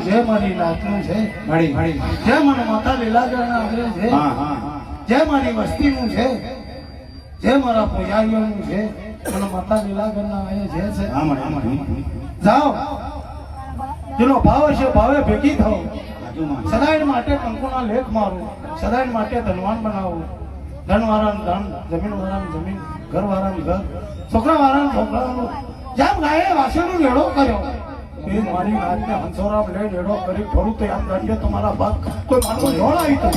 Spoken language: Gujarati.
જે મારી નાતનું છે મળી મળી જે મને માતા લીલાગરના આવે છે હા હા જે મારી વસ્તીનું છે જે મારા પૂજારીઓનું છે મને માતા લીલાગરના આવે છે હા મળી જાઓ જેનો ભાવ છે ભાવે ભેગી થાઓ બાજુમાં સદાય માટે કંકુના લેખ મારું સદાય માટે ધનવાન બનાવું ધનવાળાનું ધન જમીનવાળાનું જમીન ઘરવાળાનું ઘર છોકરાવાળાનું છોકરાનું જેમ ગાયે વાસણનો લેડો કર્યો એ મારી નાતને હંસોરામ લઈ લેડો કરી ફરું તો એમ કરીએ તમારા બાપ કોઈ માનવો જોડ આવી તો